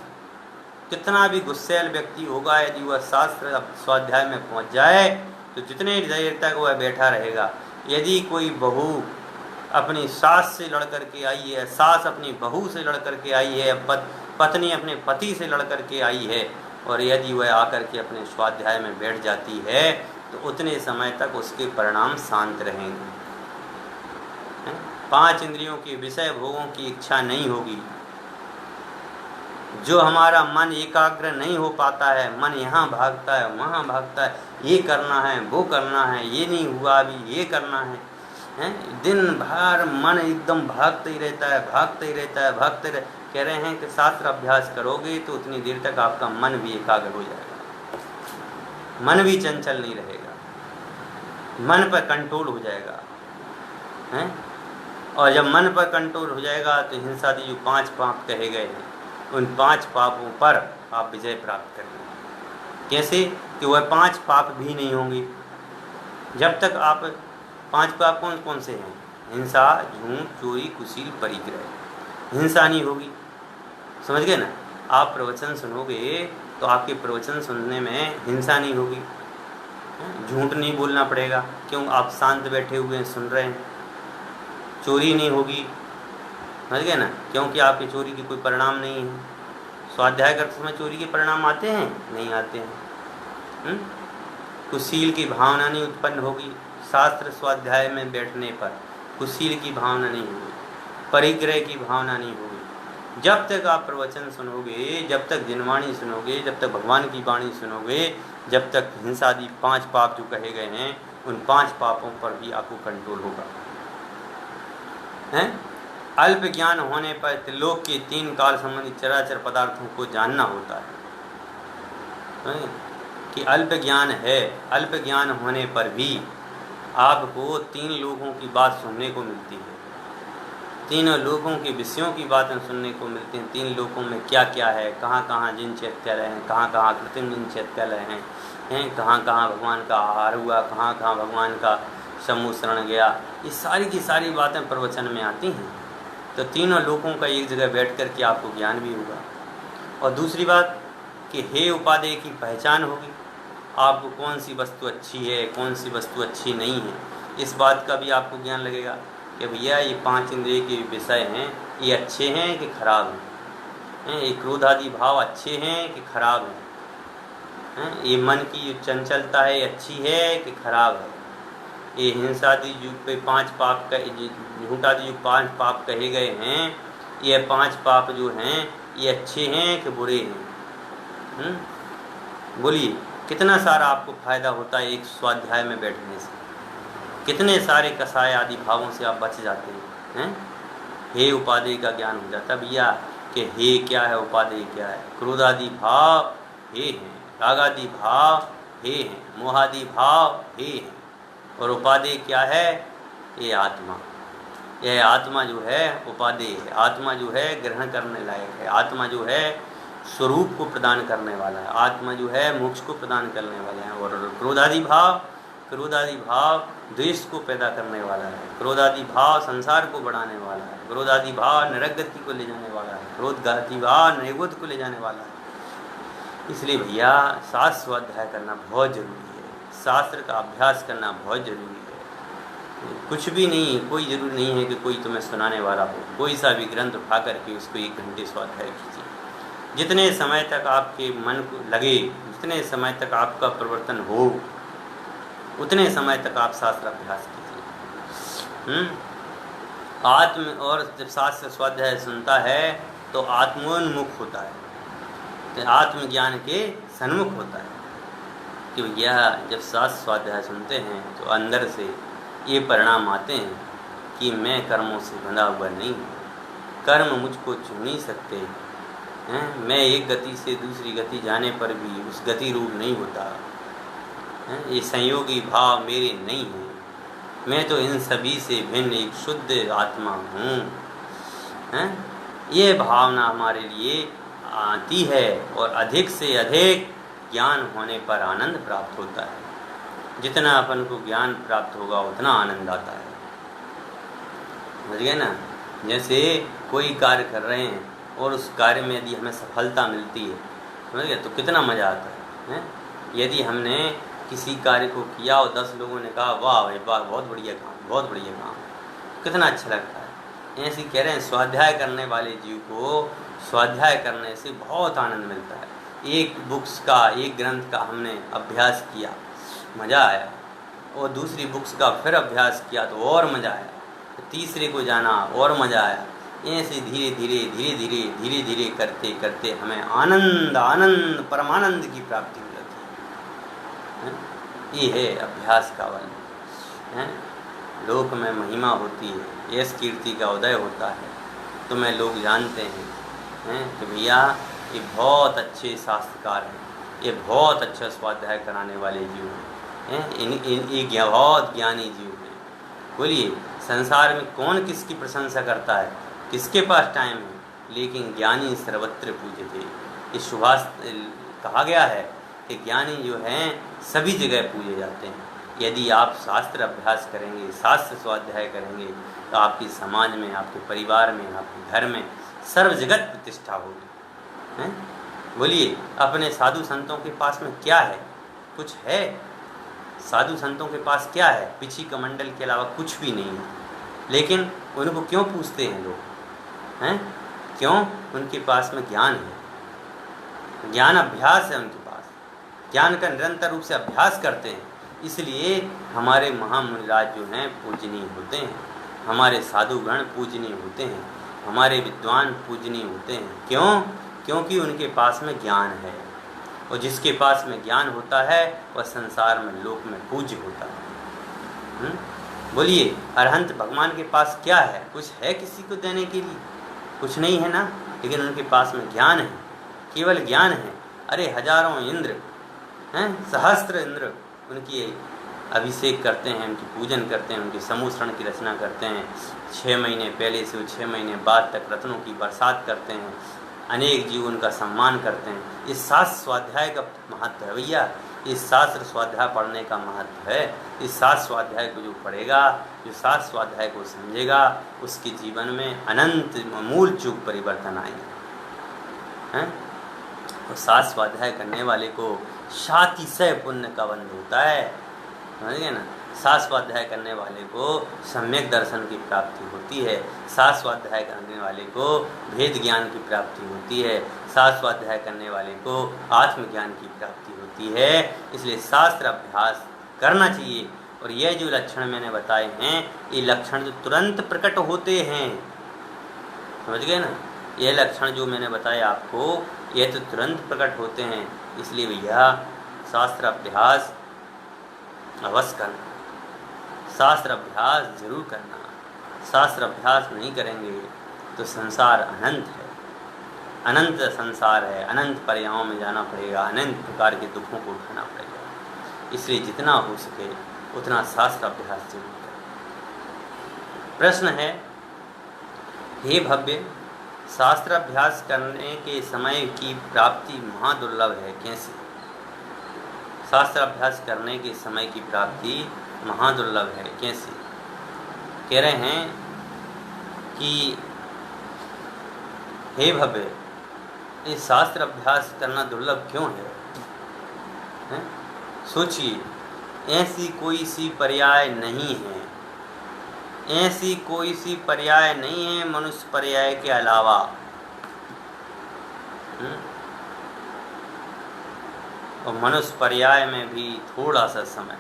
कितना भी गुस्सैल व्यक्ति होगा, यदि वह शास्त्र स्वाध्याय में पहुंच जाए तो जितने देर तक वह बैठा रहेगा। यदि कोई बहू अपनी सास से लड़ कर के आई है, सास अपनी बहू से लड़ कर के आई है, पत्नी अपने पति से लड़ कर के आई है, और यदि वह आकर के अपने स्वाध्याय में बैठ जाती है तो उतने समय तक उसके परिणाम शांत रहेंगे। पांच इंद्रियों के विषय भोगों की इच्छा नहीं होगी। जो हमारा मन एकाग्र नहीं हो पाता है, मन यहाँ भागता है, वहाँ भागता है, ये करना है, वो करना है, ये नहीं हुआ अभी, ये करना है, दिन भर मन एकदम भागते ही रहता है। कह रहे हैं कि शास्त्र अभ्यास करोगे तो उतनी देर तक आपका मन भी एकाग्र हो जाएगा, मन भी चंचल नहीं रहेगा, मन पर कंट्रोल हो जाएगा। और जब मन पर कंट्रोल हो जाएगा तो हिंसादी जो पांच पाप कहे गए हैं, उन पांच पापों पर आप विजय प्राप्त करेंगे। कैसे? कि वह पांच पाप भी नहीं होंगे जब तक आप पांच पाप कौन से हैं? हिंसा, झूठ, चोरी, कुशील, परिग्रह। हिंसा नहीं होगी। समझ गए ना? आप प्रवचन सुनोगे तो आपके प्रवचन सुनने में हिंसा नहीं होगी, झूठ नहीं बोलना पड़ेगा, क्यों? आप शांत बैठे हुए हैं, सुन रहे हैं। चोरी नहीं होगी, समझ गए ना? क्योंकि आपकी चोरी की कोई परिणाम नहीं है। स्वाध्याय करते समय चोरी के परिणाम आते हैं? नहीं आते हैं। कुशील की भावना नहीं उत्पन्न होगी। शास्त्र स्वाध्याय में बैठने पर कुशील की भावना नहीं होगी, परिग्रह की भावना नहीं होगी। जब तक आप प्रवचन सुनोगे, जब तक जिनवाणी सुनोगे, जब तक भगवान की वाणी सुनोगे, जब तक हिंसादी पांच पाप जो कहे गए हैं, उन पांच पापों पर भी आपको कंट्रोल होगा। अल्प ज्ञान होने पर त्रिलोक के तीन काल संबंधी चराचर पदार्थों को जानना होता है। कि अल्प ज्ञान है, अल्प ज्ञान होने पर भी आपको तीन लोगों की बात सुनने को मिलती है, तीनों लोगों के विषयों की बातें सुनने को मिलती हैं। तीन लोगों में क्या क्या है, कहाँ कहाँ जिन चैत्यालय हैं, कहाँ कहाँ कृत्रिम जिन चैत्यालय हैं, कहाँ कहाँ भगवान का आहार हुआ, कहाँ कहाँ भगवान का समूह शरण गया, ये सारी की सारी बातें प्रवचन में आती हैं। तो तीनों लोगों का एक जगह बैठ कर के आपको ज्ञान भी होगा। और दूसरी बात कि हे उपादेय की पहचान होगी, आपको कौन सी वस्तु अच्छी है, कौन सी वस्तु अच्छी नहीं है, इस बात का भी आपको ज्ञान लगेगा कि भैया ये 5 इंद्रिय के विषय हैं, ये अच्छे हैं कि खराब हैं, ये क्रोध आदि भाव अच्छे हैं कि खराब हैं, ये मन की जो चंचलता है ये अच्छी है कि खराब है, ये हिंसादि युग पे 5 पाप का झूठादि युग 5 पाप कहे गए हैं, ये 5 पाप जो हैं ये अच्छे हैं कि बुरे हैं। बोलिए कितना सारा आपको फायदा होता है एक स्वाध्याय में बैठने से, कितने सारे कसाय आदि भावों से आप बच जाते हैं। हे उपादेय का ज्ञान हो जाता भैया कि हे क्या है, उपादेय क्या है। क्रोधादि भाव हे हैं, रागादि भाव हे हैं, मोहादि भाव हे हैं, और उपादेय क्या है, ये आत्मा। यह आत्मा जो है उपादेय है, आत्मा जो है ग्रहण करने लायक है, आत्मा जो है स्वरूप को प्रदान करने वाला है, आत्मा जो है मोक्ष को प्रदान करने वाला है। और क्रोधादि भाव द्वेष को पैदा करने वाला है, क्रोधादि भाव संसार को बढ़ाने वाला है, क्रोधादि भाव नरकगति को ले जाने वाला है, क्रोधादि भाव नैवोध को ले जाने वाला है। इसलिए भैया शास्त्र स्वाध्याय करना बहुत जरूरी है, शास्त्र का अभ्यास करना बहुत जरूरी है। कुछ भी नहीं, कोई ज़रूरी नहीं है कि कोई तुम्हें सुनाने वाला हो, कोई सा भी ग्रंथ उठा करके उसको 1 घंटे स्वाध्याय कीजिए। जितने समय तक आपके मन को लगे, जितने समय तक आपका परिवर्तन हो, उतने समय तक आप शास्त्र अभ्यास कीजिए। आत्म और जब शास्त्र स्वाध्याय सुनता है तो आत्मोन्मुख होता है, तो आत्मज्ञान के सन्मुख होता है। कि यह जब शास्त्र स्वाध्याय सुनते हैं तो अंदर से ये परिणाम आते हैं कि मैं कर्मों से बंधा हुआ नहीं हूँ, कर्म मुझको छू नहीं सकते हैं, मैं एक गति से दूसरी गति जाने पर भी उस गति रूप नहीं होता है, ये संयोगी भाव मेरे नहीं हैं, मैं तो इन सभी से भिन्न एक शुद्ध आत्मा हूँ। ये भावना हमारे लिए आती है और अधिक से अधिक ज्ञान होने पर आनंद प्राप्त होता है। जितना अपन को ज्ञान प्राप्त होगा उतना आनंद आता है, समझ गए ना। जैसे कोई कार्य कर रहे हैं और उस कार्य में यदि हमें सफलता मिलती है, समझ गए, तो कितना मज़ा आता है। यदि हमने किसी कार्य को किया और 10 लोगों ने कहा वाह भाई वाह, बहुत बढ़िया काम, बहुत बढ़िया काम, कितना अच्छा लगता है। ऐसे कह रहे हैं स्वाध्याय करने वाले जीव को स्वाध्याय करने से बहुत आनंद मिलता है। एक बुक्स का, एक ग्रंथ का हमने अभ्यास किया, मज़ा आया, और दूसरी बुक्स का फिर अभ्यास किया तो और मज़ा आया, तो तीसरे को जाना और मज़ा आया। ऐसे धीरे धीरे करते करते हमें आनंद परमानंद की प्राप्ति हो जाती है। ये है अभ्यास का बल। लोक में महिमा होती है, यश कीर्ति का उदय होता है, तो मैं लोग जानते हैं कि भैया ये बहुत अच्छे शास्त्रकार हैं, ये बहुत अच्छा स्वाध्याय कराने वाले जीव हैं, ये बहुत ज्ञानी जीव हैं। बोलिए संसार में कौन किसकी प्रशंसा करता है, किसके पास टाइम है, लेकिन ज्ञानी सर्वत्र पूज्यते। इस सुभाष कहा गया है कि ज्ञानी जो हैं सभी जगह पूजे जाते हैं। यदि आप शास्त्र अभ्यास करेंगे, शास्त्र स्वाध्याय करेंगे, तो आपकी समाज में, आपके परिवार में, आपके घर में सर्व जगत प्रतिष्ठा होगी। बोलिए अपने साधु संतों के पास में क्या है, कुछ है? साधु संतों के पास क्या है? पिछी कमंडल के अलावा कुछ भी नहीं है। लेकिन उनको क्यों पूछते हैं लोग? क्यों? उनके पास में ज्ञान है, ज्ञान अभ्यास है उनके पास, ज्ञान का निरंतर रूप से अभ्यास करते हैं। इसलिए हमारे महामुनिराज जो हैं पूजनीय होते हैं, हमारे साधुगण पूजनीय होते हैं, हमारे विद्वान पूजनीय होते हैं। क्यों? क्योंकि उनके पास में ज्ञान है, और जिसके पास में ज्ञान होता है वह संसार में, लोक में पूज्य होता है। बोलिए अरहंत भगवान के पास क्या है? कुछ है किसी को देने के लिए? कुछ नहीं है ना, लेकिन उनके पास में ज्ञान है, केवल ज्ञान है। अरे हजारों इंद्र हैं, सहस्त्र इंद्र उनकी अभिषेक करते हैं, उनकी पूजन करते हैं, उनके समूह शरण की रचना करते हैं। 6 महीने पहले से 6 महीने बाद तक रत्नों की बरसात करते हैं, अनेक जीव उनका सम्मान करते हैं। इस शास्त्र स्वाध्याय का महत्व है भैया। इस शास्त्र स्वाध्याय पढ़ने का महत्व है। इस शास्त्र स्वाध्याय को जो पढ़ेगा, जो शास्त्र स्वाध्याय को समझेगा, उसके जीवन में अनंत मूल चूक परिवर्तन आएंगे हैं। तो शास्त्र स्वाध्याय करने वाले को 700 पुण्य का बंध होता है, समझिए ना। शास्त्र स्वाध्याय करने वाले को सम्यक दर्शन की प्राप्ति होती है। शास्त्र स्वाध्याय करने वाले को भेद ज्ञान की प्राप्ति होती है। शास्त्र स्वाध्याय करने वाले को आत्मज्ञान की प्राप्ति होती है। इसलिए शास्त्र अभ्यास करना चाहिए। और ये जो लक्षण मैंने बताए हैं, ये लक्षण जो तुरंत प्रकट होते हैं, समझ गए ना। ये लक्षण जो मैंने बताए आपको, ये तो तुरंत प्रकट होते हैं। इसलिए भैया शास्त्र अभ्यास अवश्य करना, शास्त्र अभ्यास जरूर करना। शास्त्र अभ्यास नहीं करेंगे तो संसार अनंत है, अनंत संसार है, अनंत पर्यायों में जाना पड़ेगा, अनंत प्रकार के दुखों को उठाना पड़ेगा। इसलिए जितना हो सके उतना शास्त्र अभ्यास जरूर करें। प्रश्न है, हे भव्य, शास्त्र अभ्यास करने के समय की प्राप्ति महादुर्लभ है, कैसे? शास्त्र अभ्यास करने के समय की प्राप्ति महादुर्लभ है, कैसे? कह रहे हैं कि हे भव्य, ये शास्त्र अभ्यास करना दुर्लभ क्यों है? सोचिए, ऐसी कोई सी पर्याय नहीं है, ऐसी कोई सी पर्याय नहीं है मनुष्य पर्याय के अलावा। और मनुष्य पर्याय में भी थोड़ा सा समय,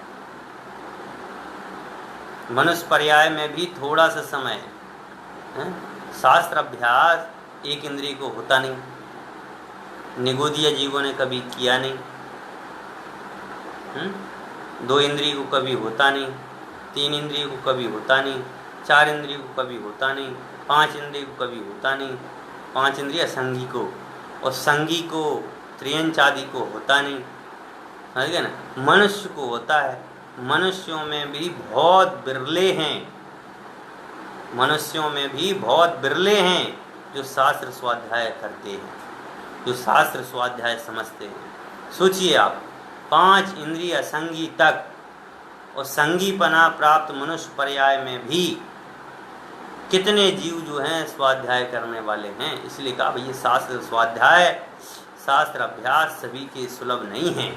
मनुष्य पर्याय में भी थोड़ा सा समय। शास्त्र अभ्यास एक इंद्रिय को होता नहीं, निगोदिया जीवों ने कभी किया नहीं। 2 इंद्रिय को कभी होता नहीं, 3 इंद्रिय को कभी होता नहीं, 4 इंद्रिय को कभी होता नहीं, 5 इंद्रिय को कभी होता नहीं। 5 इंद्रिय संगी को, और संगी को त्रियंच आदि को होता नहीं, समझ गए ना। मनुष्य को होता है। मनुष्यों में भी बहुत बिरले हैं, मनुष्यों में भी बहुत बिरले हैं जो शास्त्र स्वाध्याय करते हैं, जो शास्त्र स्वाध्याय समझते हैं। सोचिए आप, 5 इंद्रिय संगी तक और संगीपना प्राप्त मनुष्य पर्याय में भी कितने जीव जो हैं स्वाध्याय करने वाले हैं। इसलिए कहा भैया शास्त्र स्वाध्याय, शास्त्र अभ्यास सभी के सुलभ नहीं है,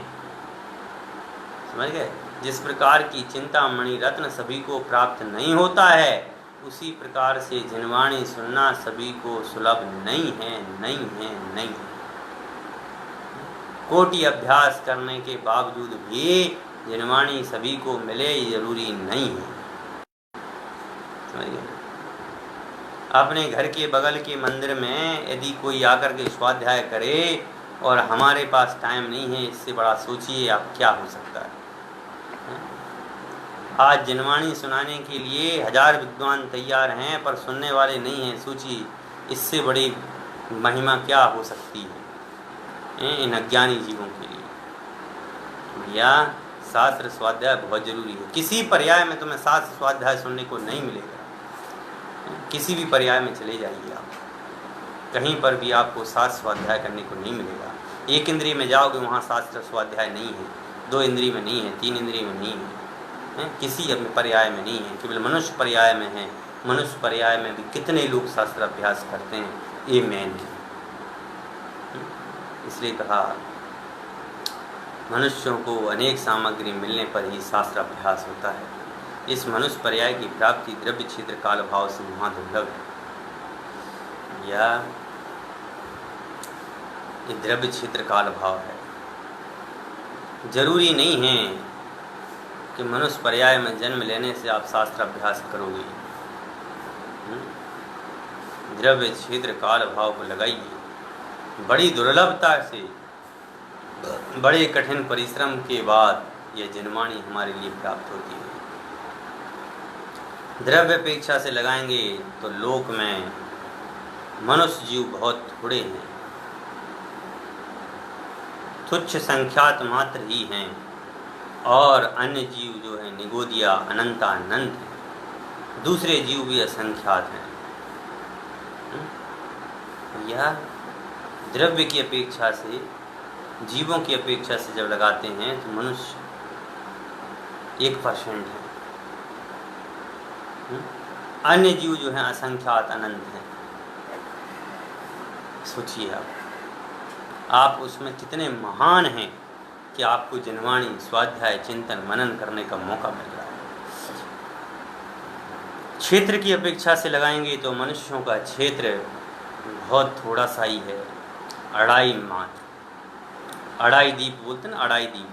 समझ गए। जिस प्रकार की चिंतामणि रत्न सभी को प्राप्त नहीं होता है, उसी प्रकार से जिनवाणी सुनना सभी को सुलभ नहीं है, नहीं है, नहीं है। कोटि अभ्यास करने के बावजूद भी जिनवाणी सभी को मिले जरूरी नहीं है, समझिए। अपने घर के बगल के मंदिर में यदि कोई आकर के स्वाध्याय करे और हमारे पास टाइम नहीं है, इससे बड़ा सोचिए आप क्या हो सकता है। आज जिनवाणी सुनाने के लिए 1000 विद्वान तैयार हैं, पर सुनने वाले नहीं हैं। सोचिए इससे बड़ी महिमा क्या हो सकती है इन अज्ञानी जीवों के लिए। या शास्त्र स्वाध्याय बहुत जरूरी है। किसी पर्याय में तुम्हें शास्त्र स्वाध्याय सुनने को नहीं मिलेगा। किसी भी पर्याय में चले जाइए आप, कहीं पर भी आपको शास्त्र स्वाध्याय करने को नहीं मिलेगा। एक इंद्रिय में जाओगे, वहाँ शास्त्र स्वाध्याय नहीं है। 2 इंद्रिय में नहीं है, 3 इंद्रिय में नहीं है, किसी अपने पर्याय में नहीं है, केवल मनुष्य पर्याय में है। मनुष्य पर्याय में भी कितने लोग शास्त्र अभ्यास करते हैं, ये मेन है। इसलिए कहा मनुष्यों को अनेक सामग्री मिलने पर ही शास्त्र अभ्यास होता है। इस मनुष्य पर्याय की प्राप्ति द्रव्य क्षेत्र काल भाव से महादुर्लभ है। या ये द्रव्य क्षेत्र काल भाव है। जरूरी नहीं है कि मनुष्य पर्याय में जन्म लेने से आप शास्त्र अभ्यास करोगे। द्रव्य क्षेत्र काल भाव को लगाइए, बड़ी दुर्लभता से, बड़े कठिन परिश्रम के बाद यह जिनवाणी हमारे लिए प्राप्त होती है। द्रव्य अपेक्षा से लगाएंगे तो लोक में मनुष्य जीव बहुत थोड़े हैं, तुच्छ संख्यात मात्र ही हैं, और अन्य जीव जो है निगोदिया अनंतानंत हैं। दूसरे जीव भी असंख्यात हैं। यह द्रव्य की अपेक्षा से जीवों की अपेक्षा से जब लगाते हैं तो मनुष्य 1% है। अन्य जीव जो हैं असंख्यात अनंत हैं। सोचिए आप उसमें कितने महान हैं कि आपको जनवाणी, स्वाध्याय, चिंतन, मनन करने का मौका मिल रहा है। क्षेत्र की अपेक्षा से लगाएंगे तो मनुष्यों का क्षेत्र बहुत थोड़ा सा ही है, 2.5 मात्र, 2.5 दीप बोलते ना, 2.5 दीप,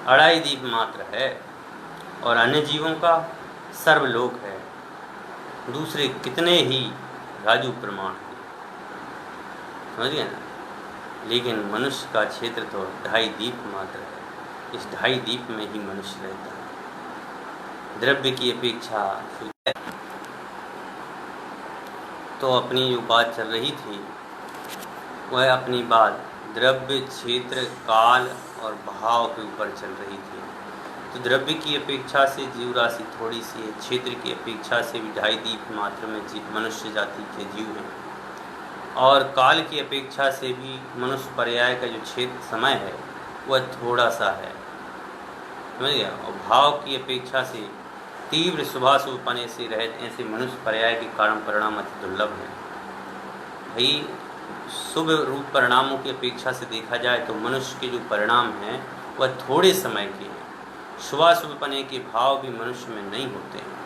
2.5 दीप मात्र है। और अन्य जीवों का सर्वलोक है, दूसरे कितने ही राजू प्रमाण है, समझ गए ना। लेकिन मनुष्य का क्षेत्र तो 2.5 दीप मात्र है। इस 2.5 दीप में ही मनुष्य रहता है। द्रव्य की अपेक्षा तो अपनी जो बात चल रही थी वह अपनी बात द्रव्य, क्षेत्र, काल और भाव के ऊपर चल रही थी। तो द्रव्य की अपेक्षा से जीव राशि थोड़ी सी है, क्षेत्र की अपेक्षा से भी 2.5 दीप मात्र में मनुष्य जाति के जीव हैं, और काल की अपेक्षा से भी मनुष्य पर्याय का जो क्षेत्र समय है वह थोड़ा सा है, समझ गया। और भाव की अपेक्षा से तीव्र शुभाशुभपने से रहित ऐसे मनुष्य पर्याय के कारण परिणाम अति दुर्लभ है। भाई शुभ रूप परिणामों की अपेक्षा से देखा जाए तो मनुष्य के जो परिणाम हैं वह थोड़े समय के हैं। शुभाशुभपने के भाव भी मनुष्य में नहीं होते हैं।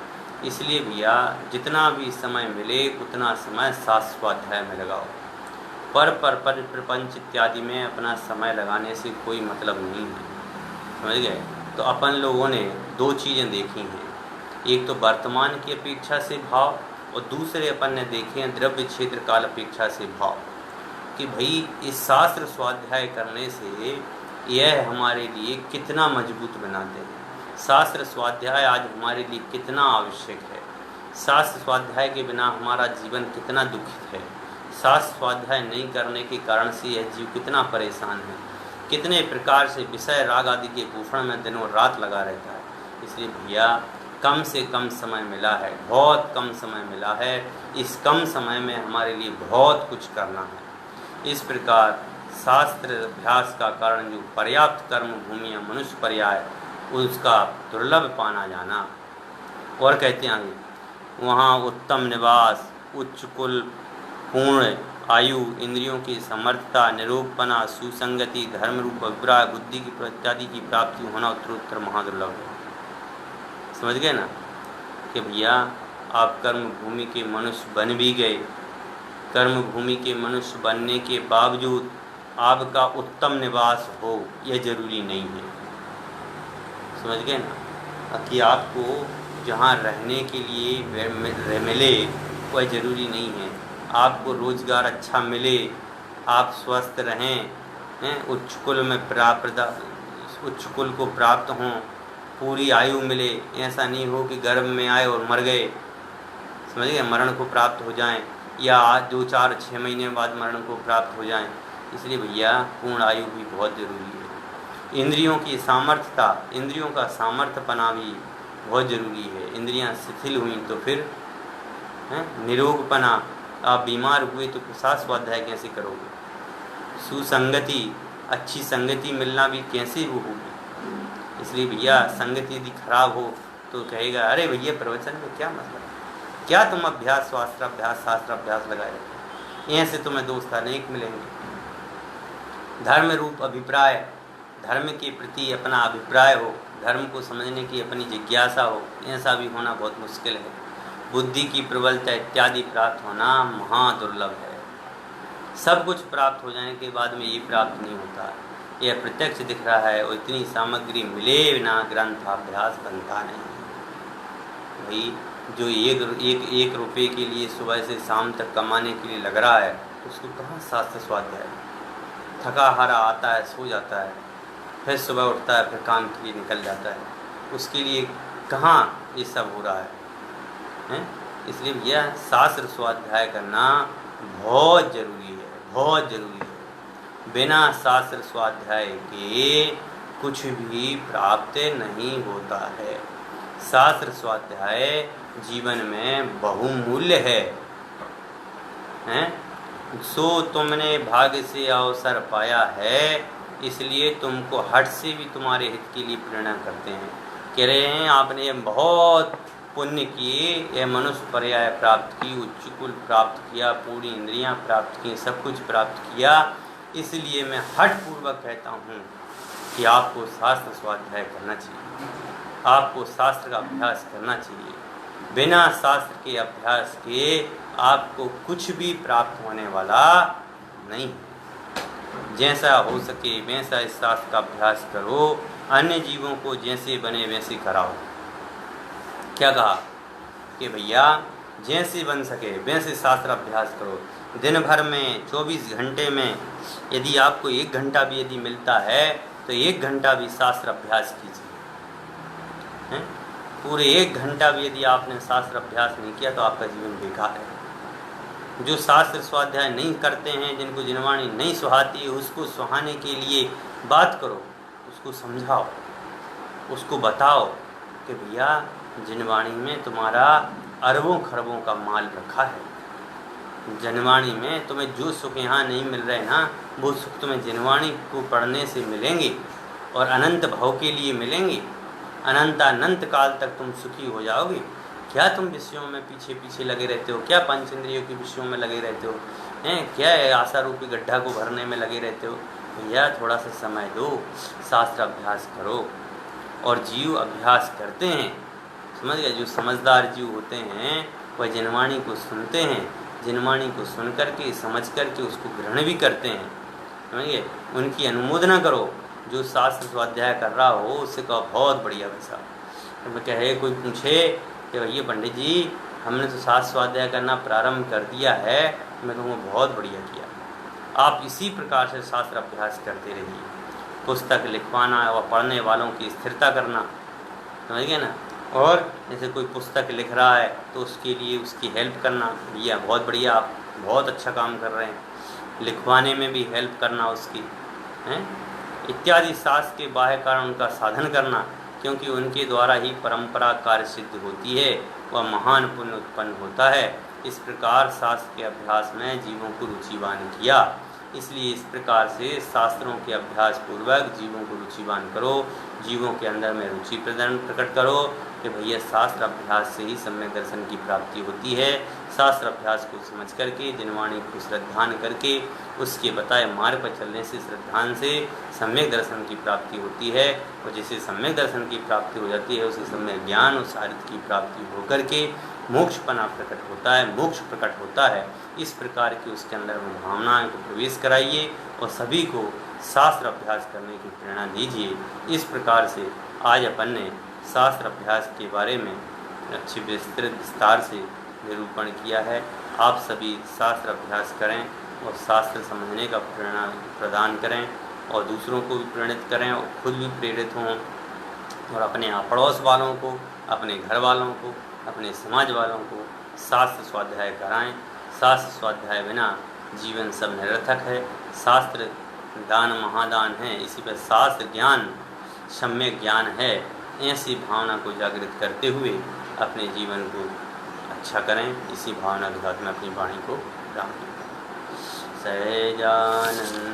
इसलिए भैया जितना भी समय मिले उतना समय शास्त्र स्वाध्याय में लगाओ। पर प्रपंच इत्यादि में अपना समय लगाने से कोई मतलब नहीं है, समझ गए। तो अपन लोगों ने 2 चीज़ें देखी हैं, एक तो वर्तमान की अपेक्षा से भाव, और दूसरे अपन ने देखे हैं द्रव्य, क्षेत्र, काल अपेक्षा से भाव। कि भाई इस शास्त्र स्वाध्याय करने से यह हमारे लिए कितना मजबूत बनाते हैं। शास्त्र स्वाध्याय आज हमारे लिए कितना आवश्यक है। शास्त्र स्वाध्याय के बिना हमारा जीवन कितना दुखित है। शास्त्र स्वाध्याय नहीं करने के कारण से यह जीव कितना परेशान है, कितने प्रकार से विषय राग आदि के भूषण में दिनों रात लगा रहता है। इसलिए भैया कम से कम समय मिला है, बहुत कम समय मिला है। इस कम समय में हमारे लिए बहुत कुछ करना है। इस प्रकार शास्त्र अभ्यास का कारण जो पर्याप्त कर्म भूमियाँ मनुष्य पर्याय उसका दुर्लभ पाना जाना। और कहते हैं वहाँ उत्तम निवास, उच्च कुल, पूर्ण आयु, इंद्रियों की समर्थता, निरोगपना, सुसंगति, धर्म रूप अभिप्राय, बुद्धि की इत्यादि की प्राप्ति होना उत्तरोत्तर महादुर्लभ है। समझ गए ना कि भैया आप कर्म भूमि के मनुष्य बन भी गए, कर्म भूमि के मनुष्य बनने के बावजूद आपका उत्तम निवास हो यह जरूरी नहीं है, समझ गए ना। कि आपको जहाँ रहने के लिए मिले वह जरूरी नहीं है। आपको रोज़गार अच्छा मिले, आप स्वस्थ रहें, उच्च कुल में उच्च कुल को प्राप्त हों, पूरी आयु मिले। ऐसा नहीं हो कि गर्भ में आए और मर गए, समझ गए, मरण को प्राप्त हो जाएं, या 2, 4, 6 महीने बाद मरण को प्राप्त हो जाएं। इसलिए भैया पूर्ण आयु भी बहुत ज़रूरी है। इंद्रियों की सामर्थ्यता, इंद्रियों का सामर्थ्यपना भी बहुत ज़रूरी है। इंद्रियां शिथिल हुई तो फिर निरोगपना, आप बीमार हुए तो शास्त्र स्वाध्याय कैसे करोगे। सुसंगति, अच्छी संगति मिलना भी कैसे वो होगी। इसलिए भैया संगति यदि खराब हो तो कहेगा अरे भैया प्रवचन में क्या मतलब, क्या तुम अभ्यास शास्त्र अभ्यास लगाए, ऐसे तुम्हें दोस्त अनेक मिलेंगे। धर्म रूप अभिप्राय, धर्म के प्रति अपना अभिप्राय हो, धर्म को समझने की अपनी जिज्ञासा हो, ऐसा भी होना बहुत मुश्किल है। बुद्धि की प्रबलता इत्यादि प्राप्त होना महादुर्लभ है। सब कुछ प्राप्त हो जाने के बाद में ये प्राप्त नहीं होता। यह प्रत्यक्ष दिख रहा है और इतनी सामग्री मिले बिना ग्रंथाभ्यास बनता नहीं। भाई जो एक रुपये के लिए सुबह से शाम तक कमाने के लिए लग रहा है उसको कहाँ शास्त्र स्वाध्याय। थका हारा आता है, सो जाता है, फिर सुबह उठता है, फिर काम के लिए निकल जाता है, उसके लिए कहाँ ये सब हो रहा है? इसलिए भैया शास्त्र स्वाध्याय करना बहुत ज़रूरी है, बहुत ज़रूरी है। बिना शास्त्र स्वाध्याय के कुछ भी प्राप्त नहीं होता है। शास्त्र स्वाध्याय जीवन में बहुमूल्य है, सो तुमने भाग्य से अवसर पाया है, इसलिए तुमको हट से भी तुम्हारे हित के लिए प्रेरणा करते हैं। कह रहे हैं आपने बहुत पुण्य किए, यह मनुष्य पर्याय प्राप्त की, उच्च कुल प्राप्त किया, पूरी इंद्रियां प्राप्त की, सब कुछ प्राप्त किया, इसलिए मैं हठ पूर्वक कहता हूँ कि आपको शास्त्र स्वाध्याय करना चाहिए, आपको शास्त्र का अभ्यास करना चाहिए। बिना शास्त्र के अभ्यास के आपको कुछ भी प्राप्त होने वाला नहीं है। जैसा हो सके वैसा इस शास्त्र का अभ्यास करो, अन्य जीवों को जैसे बने वैसे कराओ। क्या कहा कि भैया जैसे बन सके वैसे शास्त्र अभ्यास करो। दिन भर में 24 घंटे में यदि आपको 1 घंटा भी यदि मिलता है तो 1 घंटा भी शास्त्र अभ्यास कीजिए। पूरे 1 घंटा भी यदि आपने शास्त्र अभ्यास नहीं किया तो आपका जीवन बेकार है। जो शास्त्र स्वाध्याय नहीं करते हैं, जिनको जिनवाणी नहीं सुहाती है, उसको सुहाने के लिए बात करो, उसको समझाओ, उसको बताओ कि भैया जिनवाणी में तुम्हारा अरबों खरबों का माल रखा है। जिनवाणी में तुम्हें जो सुख यहाँ नहीं मिल रहे ना, वो सुख तुम्हें जिनवाणी को पढ़ने से मिलेंगे और अनंत भाव के लिए मिलेंगे। अनंत काल तक तुम सुखी हो जाओगे। क्या तुम विषयों में पीछे पीछे लगे रहते हो? क्या पंच इंद्रियों के विषयों में लगे रहते हो? क्या आशा रूपी गड्ढा को भरने में लगे रहते हो? भैया थोड़ा सा समय दो, शास्त्र अभ्यास करो। और जीव अभ्यास करते हैं, समझ गए? जो समझदार जीव होते हैं वह जिनवाणी को सुनते हैं, जिनवाणी को सुन करके समझ करके उसको ग्रहण भी करते हैं, समझिए? उनकी अनुमोदना करो। जो शास्त्र स्वाध्याय कर रहा हो उससे कहो बहुत बढ़िया वैसा। तो मैं कहे कोई पूछे कि भैया पंडित जी हमने तो शास्त्र स्वाध्याय करना प्रारंभ कर दिया है, मैं कहूँगा बहुत बढ़िया किया। आप इसी प्रकार से शास्त्र अभ्यास करते रहिए। पुस्तक लिखवाना और पढ़ने वालों की स्थिरता करना, समझ गए ना? और जैसे कोई पुस्तक लिख रहा है तो उसके लिए उसकी हेल्प करना, भैया बहुत बढ़िया, आप बहुत अच्छा काम कर रहे हैं। लिखवाने में भी हेल्प करना उसकी, हैं इत्यादि। शास्त्र के बाह्य कारण उनका साधन करना, क्योंकि उनके द्वारा ही परंपरा कार्य सिद्ध होती है, वह महान पुण्य उत्पन्न होता है। इस प्रकार शास्त्र के अभ्यास में जीवों को रुचिवान किया। इसलिए इस प्रकार से शास्त्रों के अभ्यास पूर्वक जीवों को रुचिवान करो, जीवों के अंदर में रुचि प्रकट करो कि भैया शास्त्र अभ्यास से ही सम्यक दर्शन की प्राप्ति होती है। शास्त्र अभ्यास को समझ करके जिनवाणी को श्रद्धान करके उसके बताए मार्ग पर चलने से श्रद्धान से सम्यक दर्शन की प्राप्ति होती है। और जिसे सम्यक दर्शन की प्राप्ति हो जाती है उसे सम्यक ज्ञान और सारिथ की प्राप्ति होकर के मोक्षपना प्रकट होता है, मोक्ष प्रकट होता है। इस प्रकार की उसके अंदर में भावनाएं को प्रवेश कराइए और सभी को शास्त्र अभ्यास करने की प्रेरणा दीजिए। इस प्रकार से आज अपन ने शास्त्र अभ्यास के बारे में अच्छी विस्तृत विस्तार से निरूपण किया है। आप सभी शास्त्र अभ्यास करें और शास्त्र समझने का प्रेरणा प्रदान करें और दूसरों को भी प्रेरित करें और खुद भी प्रेरित हों और अपने पड़ोस वालों को, अपने घर वालों को, अपने समाज वालों को शास्त्र स्वाध्याय कराएं। शास्त्र स्वाध्याय बिना जीवन सब निरर्थक है। शास्त्र दान महादान है, इसी पर शास्त्र ज्ञान सम्यक ज्ञान है। ऐसी भावना को जागृत करते हुए अपने जीवन को अच्छा करें। इसी भावना के साथ में अपनी वाणी को राम सहजानंदी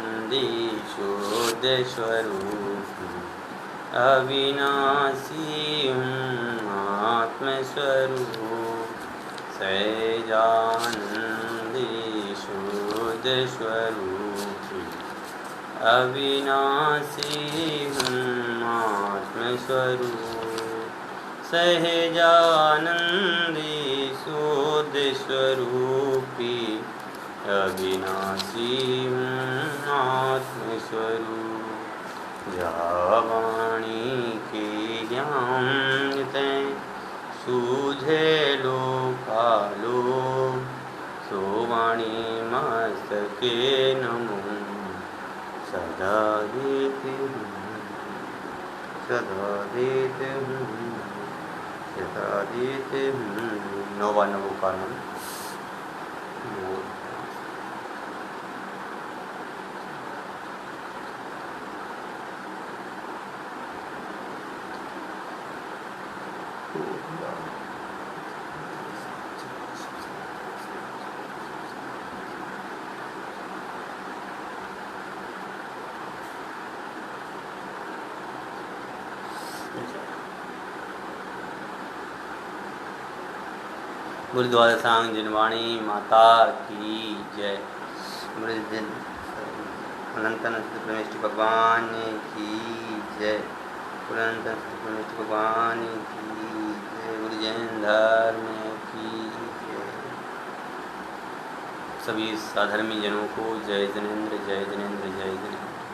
शुद्ध स्वरूप अविनाशी आत्मस्वरूप, सहजानंदी शुद्ध स्वरूप अविनाशी आत्मस्वरूप, सहजानंदी शुद्ध स्वरूपी अविनाशी आत्मस्वरूप, जावाणी के ज्ञान तैं सूझे लोकालो, सोवाणी मस्तके नमो सदा देते सदा देते सदा देते नवा नवो कारणम। गुरुद्वादशांग जिनवाणी माता की जय। अनंतन परमेश्वर भगवान की जय। अनंतन परमेश्वर भगवान की जय। गुरु जैन धर्म की जय। सभी साधर्मी जनों को जय जनेन्द्र जय जनेन्द्र जय जनेन्द्र।